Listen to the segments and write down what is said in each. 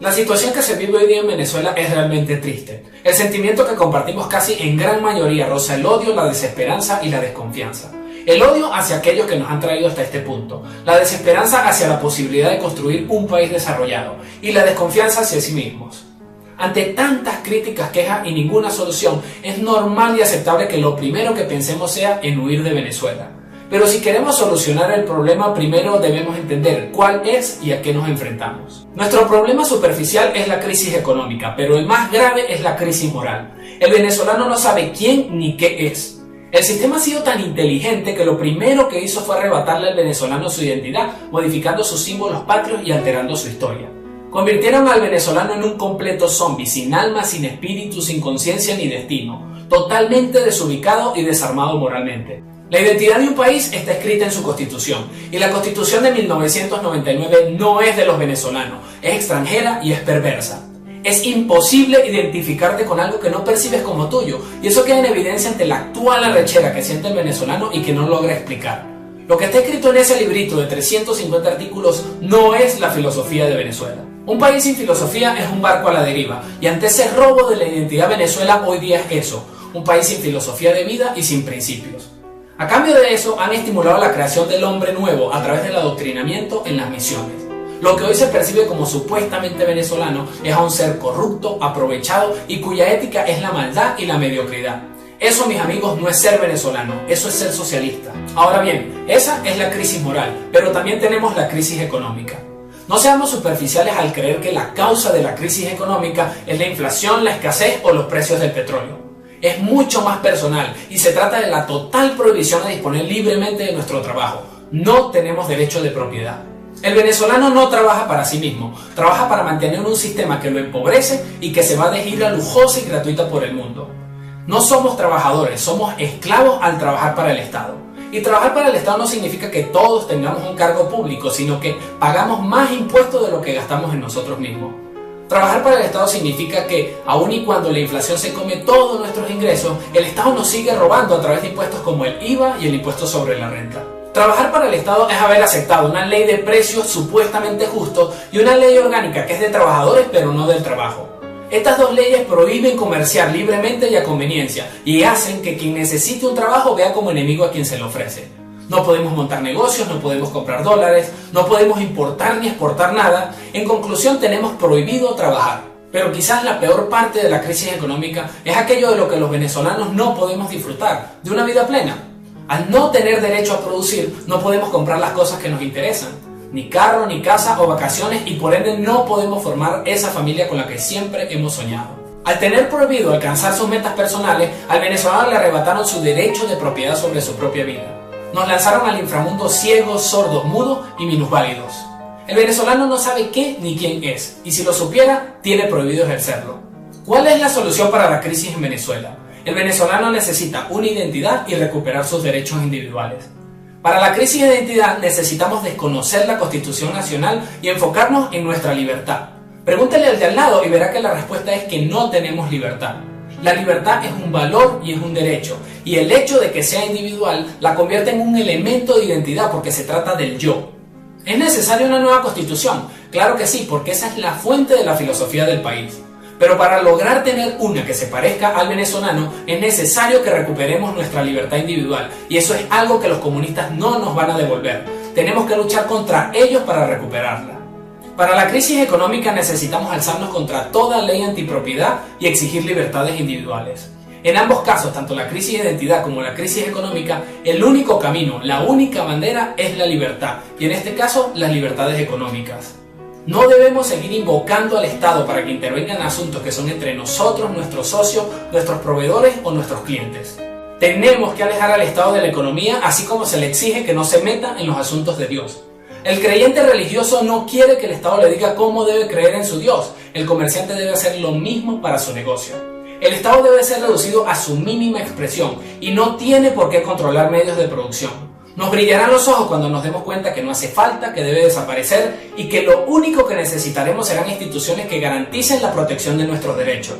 La situación que se vive hoy día en Venezuela es realmente triste. El sentimiento que compartimos casi en gran mayoría roza el odio, la desesperanza y la desconfianza. El odio hacia aquellos que nos han traído hasta este punto, la desesperanza hacia la posibilidad de construir un país desarrollado y la desconfianza hacia sí mismos. Ante tantas críticas, quejas y ninguna solución, es normal y aceptable que lo primero que pensemos sea en huir de Venezuela. Pero si queremos solucionar el problema, primero debemos entender cuál es y a qué nos enfrentamos. Nuestro problema superficial es la crisis económica, pero el más grave es la crisis moral. El venezolano no sabe quién ni qué es. El sistema ha sido tan inteligente que lo primero que hizo fue arrebatarle al venezolano su identidad, modificando sus símbolos patrios y alterando su historia. Convirtieron al venezolano en un completo zombie, sin alma, sin espíritu, sin conciencia ni destino, totalmente desubicado y desarmado moralmente. La identidad de un país está escrita en su constitución, y la constitución de 1999 no es de los venezolanos, es extranjera y es perversa. Es imposible identificarte con algo que no percibes como tuyo, y eso queda en evidencia ante la actual arrechera que siente el venezolano y que no logra explicar. Lo que está escrito en ese librito de 350 artículos no es la filosofía de Venezuela. Un país sin filosofía es un barco a la deriva, y ante ese robo de la identidad Venezuela hoy día es eso, un país sin filosofía de vida y sin principios. A cambio de eso, han estimulado la creación del hombre nuevo a través del adoctrinamiento en las misiones. Lo que hoy se percibe como supuestamente venezolano es a un ser corrupto, aprovechado y cuya ética es la maldad y la mediocridad. Eso, mis amigos, no es ser venezolano, eso es ser socialista. Ahora bien, esa es la crisis moral, pero también tenemos la crisis económica. No seamos superficiales al creer que la causa de la crisis económica es la inflación, la escasez o los precios del petróleo. Es mucho más personal y se trata de la total prohibición a disponer libremente de nuestro trabajo. No tenemos derecho de propiedad. El venezolano no trabaja para sí mismo, trabaja para mantener un sistema que lo empobrece y que se va de gira lujosa y gratuita por el mundo. No somos trabajadores, somos esclavos al trabajar para el Estado. Y trabajar para el Estado no significa que todos tengamos un cargo público, sino que pagamos más impuestos de lo que gastamos en nosotros mismos. Trabajar para el Estado significa que, aun y cuando la inflación se come todos nuestros ingresos, el Estado nos sigue robando a través de impuestos como el IVA y el impuesto sobre la renta. Trabajar para el Estado es haber aceptado una ley de precios supuestamente justos y una ley orgánica que es de trabajadores pero no del trabajo. Estas dos leyes prohíben comerciar libremente y a conveniencia y hacen que quien necesite un trabajo vea como enemigo a quien se lo ofrece. No podemos montar negocios, no podemos comprar dólares, no podemos importar ni exportar nada. En conclusión, tenemos prohibido trabajar. Pero quizás la peor parte de la crisis económica es aquello de lo que los venezolanos no podemos disfrutar, de una vida plena. Al no tener derecho a producir, no podemos comprar las cosas que nos interesan. Ni carro, ni casa o vacaciones, y por ende no podemos formar esa familia con la que siempre hemos soñado. Al tener prohibido alcanzar sus metas personales, al venezolano le arrebataron su derecho de propiedad sobre su propia vida. Nos lanzaron al inframundo ciegos, sordos, mudos y minusválidos. El venezolano no sabe qué ni quién es, y si lo supiera, tiene prohibido ejercerlo. ¿Cuál es la solución para la crisis en Venezuela? El venezolano necesita una identidad y recuperar sus derechos individuales. Para la crisis de identidad necesitamos desconocer la Constitución Nacional y enfocarnos en nuestra libertad. Pregúntele al de al lado y verá que la respuesta es que no tenemos libertad. La libertad es un valor y es un derecho, y el hecho de que sea individual la convierte en un elemento de identidad porque se trata del yo. ¿Es necesaria una nueva constitución? Claro que sí, porque esa es la fuente de la filosofía del país. Pero para lograr tener una que se parezca al venezolano es necesario que recuperemos nuestra libertad individual, y eso es algo que los comunistas no nos van a devolver. Tenemos que luchar contra ellos para recuperarla. Para la crisis económica necesitamos alzarnos contra toda ley antipropiedad y exigir libertades individuales. En ambos casos, tanto la crisis de identidad como la crisis económica, el único camino, la única bandera es la libertad, y en este caso las libertades económicas. No debemos seguir invocando al Estado para que intervenga en asuntos que son entre nosotros, nuestros socios, nuestros proveedores o nuestros clientes. Tenemos que alejar al Estado de la economía, así como se le exige que no se meta en los asuntos de Dios. El creyente religioso no quiere que el Estado le diga cómo debe creer en su Dios. El comerciante debe hacer lo mismo para su negocio. El Estado debe ser reducido a su mínima expresión y no tiene por qué controlar medios de producción. Nos brillarán los ojos cuando nos demos cuenta que no hace falta, que debe desaparecer y que lo único que necesitaremos serán instituciones que garanticen la protección de nuestros derechos.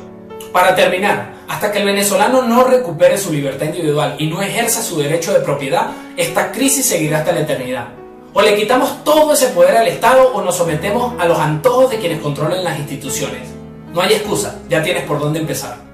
Para terminar, hasta que el venezolano no recupere su libertad individual y no ejerza su derecho de propiedad, esta crisis seguirá hasta la eternidad. O le quitamos todo ese poder al Estado o nos sometemos a los antojos de quienes controlan las instituciones. No hay excusa, ya tienes por dónde empezar.